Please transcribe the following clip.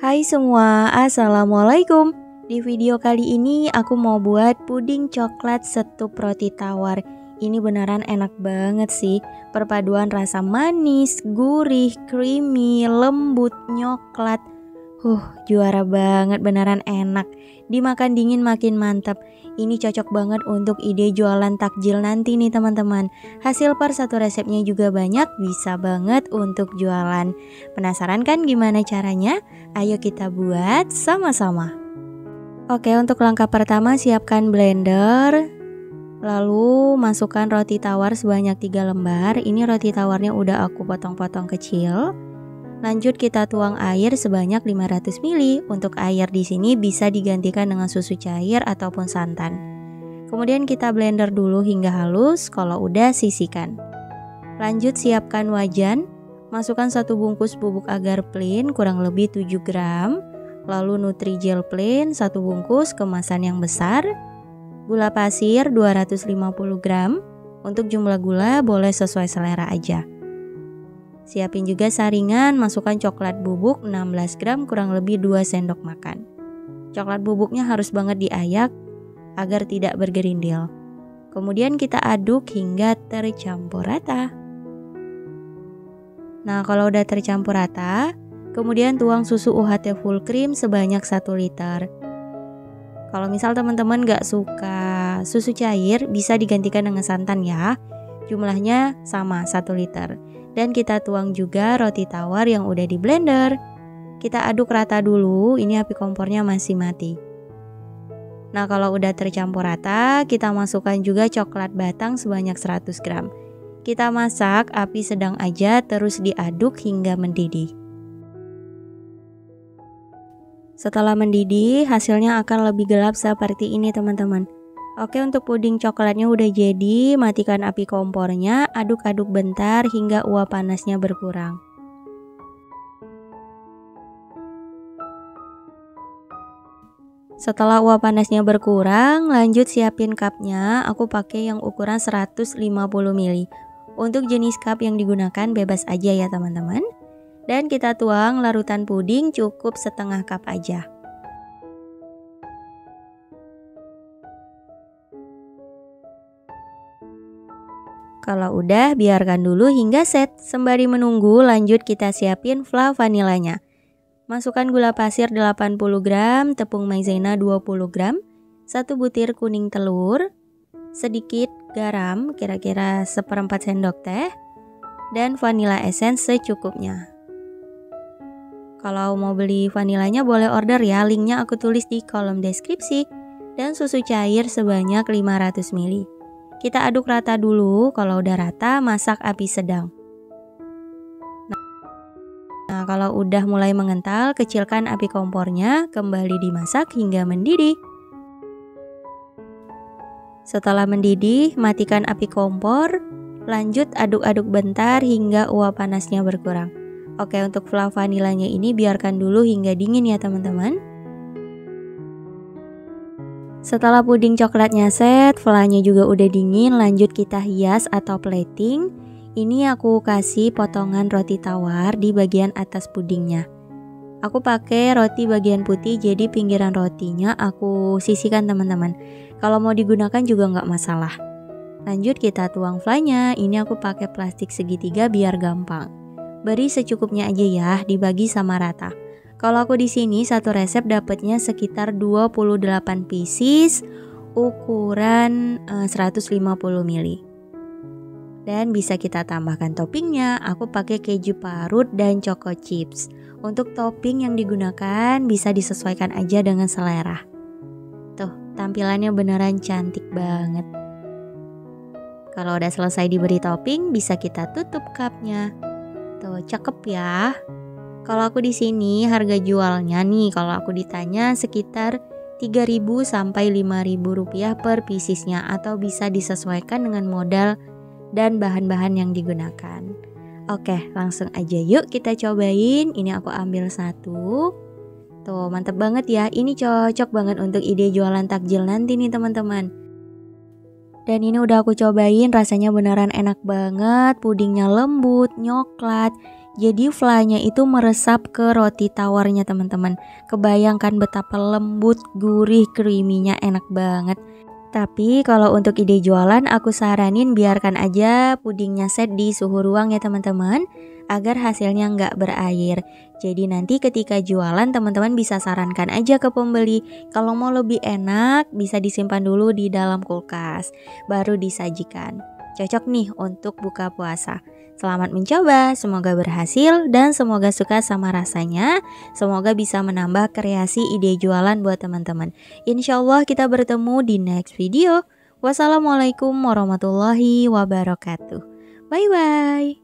Hai semua, Assalamualaikum. Di video kali ini aku mau buat puding coklat setup roti tawar. Ini beneran enak banget sih. Perpaduan rasa manis, gurih, creamy, lembut, nyoklat. Juara banget, beneran enak. Dimakan dingin makin mantap. Ini cocok banget untuk ide jualan takjil nanti nih teman-teman. Hasil per satu resepnya juga banyak, bisa banget untuk jualan. Penasaran kan gimana caranya? Ayo kita buat sama-sama. Oke, untuk langkah pertama siapkan blender. Lalu masukkan roti tawar sebanyak 3 lembar. Ini roti tawarnya udah aku potong-potong kecil. Lanjut kita tuang air sebanyak 500 ml. Untuk air di sini bisa digantikan dengan susu cair ataupun santan. Kemudian kita blender dulu hingga halus. Kalau udah sisihkan. Lanjut siapkan wajan. Masukkan 1 bungkus bubuk agar plain kurang lebih 7 gram. Lalu Nutrijel plain 1 bungkus kemasan yang besar. Gula pasir 250 gram. Untuk jumlah gula boleh sesuai selera aja. Siapin juga saringan, masukkan coklat bubuk 16 gram kurang lebih 2 sendok makan. Coklat bubuknya harus banget diayak agar tidak bergerindil. Kemudian kita aduk hingga tercampur rata. Nah, kalau udah tercampur rata, kemudian tuang susu UHT full cream sebanyak 1 liter. Kalau misal teman-teman gak suka susu cair, bisa digantikan dengan santan ya. Jumlahnya sama 1 liter. Dan kita tuang juga roti tawar yang udah di blender. Kita aduk rata dulu, ini api kompornya masih mati. Nah, kalau udah tercampur rata, kita masukkan juga coklat batang sebanyak 100 gram. Kita masak api sedang aja, terus diaduk hingga mendidih. Setelah mendidih, hasilnya akan lebih gelap seperti ini teman-teman. Oke, untuk puding coklatnya udah jadi, matikan api kompornya, aduk-aduk bentar hingga uap panasnya berkurang. Setelah uap panasnya berkurang, lanjut siapin cupnya. Aku pakai yang ukuran 150 ml. Untuk jenis cup yang digunakan bebas aja ya teman-teman. Dan kita tuang larutan puding cukup setengah cup aja. Kalau udah, biarkan dulu hingga set. Sembari menunggu, lanjut kita siapin fla vanilanya. Masukkan gula pasir 80 gram, tepung maizena 20 gram, 1 butir kuning telur, sedikit garam, kira-kira 1/4 sendok teh, dan vanilla essence secukupnya. Kalau mau beli vanilanya boleh order ya, linknya aku tulis di kolom deskripsi. Dan susu cair sebanyak 500 ml. Kita aduk rata dulu, kalau udah rata masak api sedang. Nah, kalau udah mulai mengental, kecilkan api kompornya, kembali dimasak hingga mendidih. Setelah mendidih, matikan api kompor, lanjut aduk-aduk bentar hingga uap panasnya berkurang. Oke, untuk fla vanilanya ini biarkan dulu hingga dingin ya teman-teman. Setelah puding coklatnya set, flanya juga udah dingin, lanjut kita hias atau plating. Ini aku kasih potongan roti tawar di bagian atas pudingnya. Aku pakai roti bagian putih, jadi pinggiran rotinya aku sisihkan teman-teman. Kalau mau digunakan juga nggak masalah. Lanjut kita tuang flanya, ini aku pakai plastik segitiga biar gampang. Beri secukupnya aja ya, dibagi sama rata. Kalau aku di sini satu resep dapatnya sekitar 28 pieces ukuran 150 ml. Dan bisa kita tambahkan toppingnya. Aku pakai keju parut dan choco chips. Untuk topping yang digunakan bisa disesuaikan aja dengan selera. Tuh, tampilannya beneran cantik banget. Kalau udah selesai diberi topping, bisa kita tutup cupnya. Tuh, cakep ya. Kalau aku di sini harga jualnya nih, kalau aku ditanya sekitar 3.000 sampai 5.000 rupiah per piecesnya, atau bisa disesuaikan dengan modal dan bahan-bahan yang digunakan. Oke, langsung aja yuk kita cobain. Ini aku ambil 1. Tuh, mantep banget ya. Ini cocok banget untuk ide jualan takjil nanti nih teman-teman. Dan ini udah aku cobain, rasanya beneran enak banget. Pudingnya lembut, nyoklat. Jadi flanya itu meresap ke roti tawarnya teman-teman. Kebayangkan betapa lembut, gurih, creamy-nya enak banget. Tapi kalau untuk ide jualan aku saranin biarkan aja pudingnya set di suhu ruang ya teman-teman, agar hasilnya nggak berair. Jadi nanti ketika jualan teman-teman bisa sarankan aja ke pembeli, kalau mau lebih enak bisa disimpan dulu di dalam kulkas, baru disajikan. Cocok nih untuk buka puasa. Selamat mencoba, semoga berhasil dan semoga suka sama rasanya. Semoga bisa menambah kreasi ide jualan buat teman-teman. Insya Allah kita bertemu di next video. Wassalamualaikum warahmatullahi wabarakatuh. Bye bye.